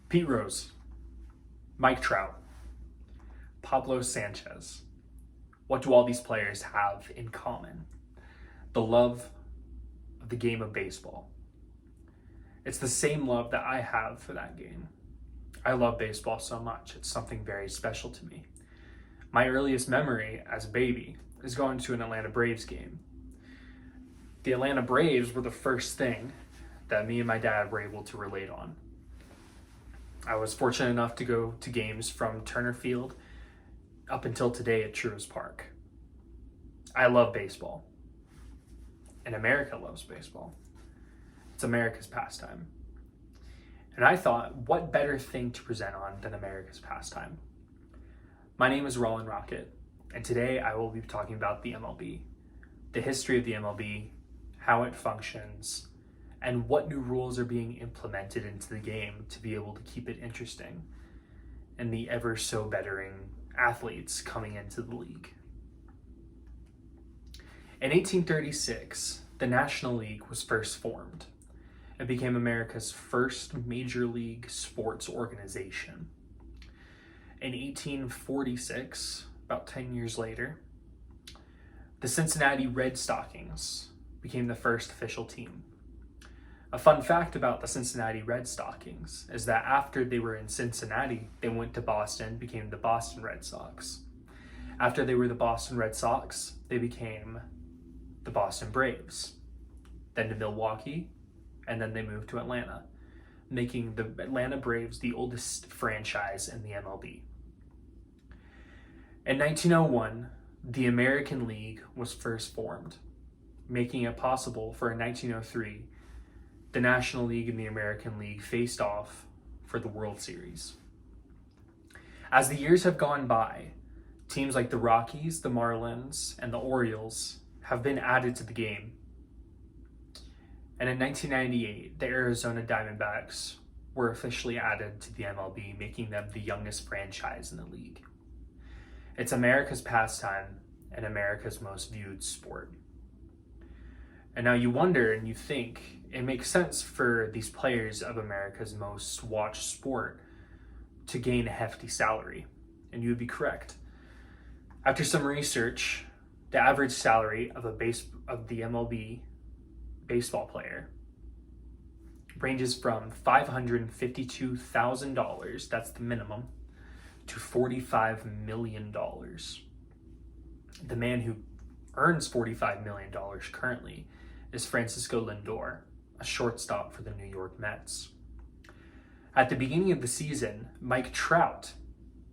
Pete Rose, Mike Trout, Pablo Sanchez. What do all these players have in common? The love of the game of baseball. It's the same love that I have for that game. I love baseball so much. It's something very special to me. My earliest memory as a baby is going to an Atlanta Braves game. The Atlanta Braves were the first thing that me and my dad were able to relate on. I was fortunate enough to go to games from Turner Field up until today at Truist Park. I love baseball. And America loves baseball. It's America's pastime. And I thought, what better thing to present on than America's pastime? My name is Roland Rocket, and today I will be talking about the MLB, the history of the MLB, how it functions, and what new rules are being implemented into the game to be able to keep it interesting, and the ever so bettering athletes coming into the league. In 1836, the National League was first formed. It became America's first major league sports organization. In 1846, about 10 years later, the Cincinnati Red Stockings became the first official team. A fun fact about the Cincinnati Red Stockings is that after they were in Cincinnati, they went to Boston, became the Boston Red Sox. After they were the Boston Red Sox, they became the Boston Braves, then to Milwaukee, and then they moved to Atlanta, making the Atlanta Braves the oldest franchise in the MLB. In 1901, the American League was first formed, making it possible for in 1903, the National League and the American League faced off for the World Series. As the years have gone by, teams like the Rockies, the Marlins, and the Orioles have been added to the game. And in 1998, the Arizona Diamondbacks were officially added to the MLB, making them the youngest franchise in the league. It's America's pastime and America's most viewed sport. And now you wonder and you think, it makes sense for these players of America's most watched sport to gain a hefty salary. And you would be correct. After some research, the average salary of the MLB baseball player ranges from $552,000, that's the minimum, to $45 million. The man who earns $45 million currently is Francisco Lindor, a shortstop for the New York Mets. At the beginning of the season, Mike Trout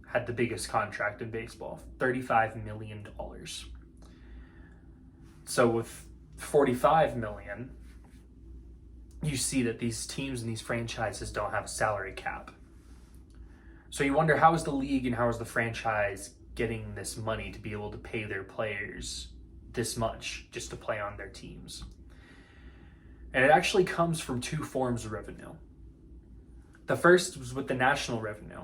had the biggest contract in baseball, $35 million. So with $45 million, you see that these teams and these franchises don't have a salary cap. So you wonder, how is the league and how is the franchise getting this money to be able to pay their players this much just to play on their teams? And it actually comes from two forms of revenue. The first was with the national revenue.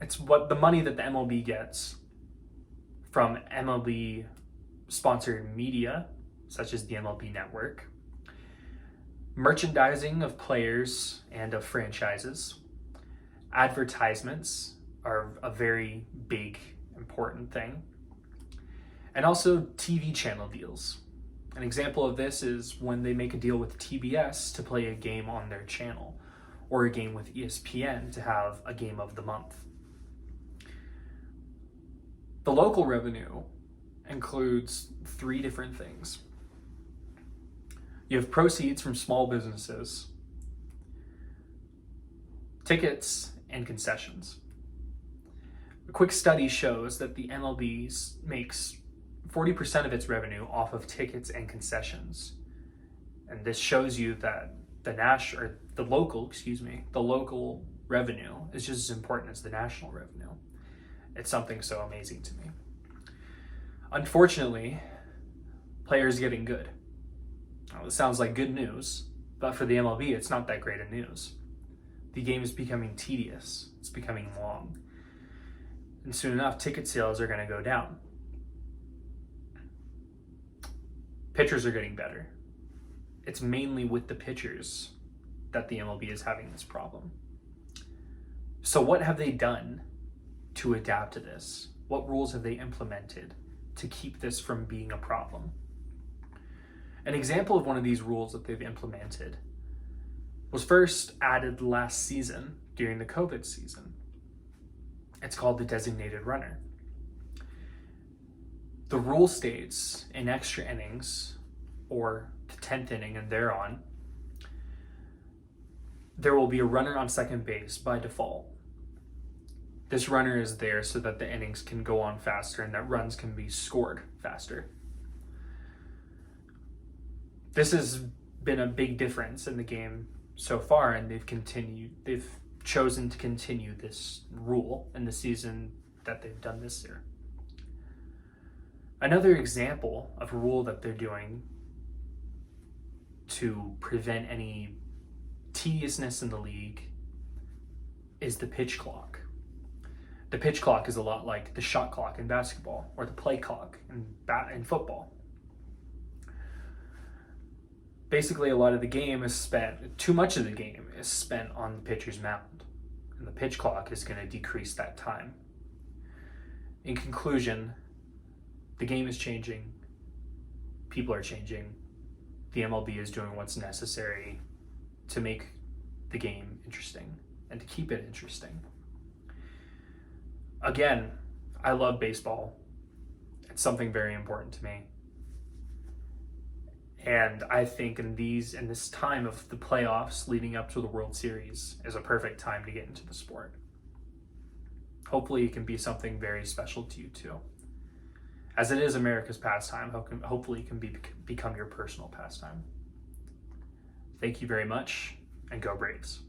It's what the money that the MLB gets from MLB sponsored media, such as the MLB Network, merchandising of players and of franchises. Advertisements are a very big, important thing. And also TV channel deals. An example of this is when they make a deal with TBS to play a game on their channel, or a game with ESPN to have a game of the month. The local revenue includes three different things. You have proceeds from small businesses, tickets, and concessions. A quick study shows that the MLB makes 40% of its revenue off of tickets and concessions. And this shows you that the local revenue is just as important as the national revenue. It's something so amazing to me. Unfortunately, players getting good. Well, it sounds like good news, but for the MLB, it's not that great of news. The game is becoming tedious. It's becoming long. And soon enough, ticket sales are going to go down. Pitchers are getting better. It's mainly with the pitchers that the MLB is having this problem. So what have they done to adapt to this? What rules have they implemented to keep this from being a problem? An example of one of these rules that they've implemented was first added last season during the COVID season. It's called the designated runner. The rule states in extra innings, or the 10th inning and thereon, there will be a runner on second base by default. This runner is there so that the innings can go on faster and that runs can be scored faster. This has been a big difference in the game so far, and they've chosen to continue this rule in the season that they've done this year. Another example of a rule that they're doing to prevent any tediousness in the league is the pitch clock. The pitch clock is a lot like the shot clock in basketball or the play clock in football. Basically, a lot of the game is spent, too much of the game is spent on the pitcher's mound, and the pitch clock is going to decrease that time. In conclusion, the game is changing, people are changing, the MLB is doing what's necessary to make the game interesting and to keep it interesting. Again, I love baseball. It's something very important to me. And I think in this time of the playoffs leading up to the World Series is a perfect time to get into the sport. Hopefully it can be something very special to you too. As it is America's pastime, hopefully it can become your personal pastime. Thank you very much, and go Braves.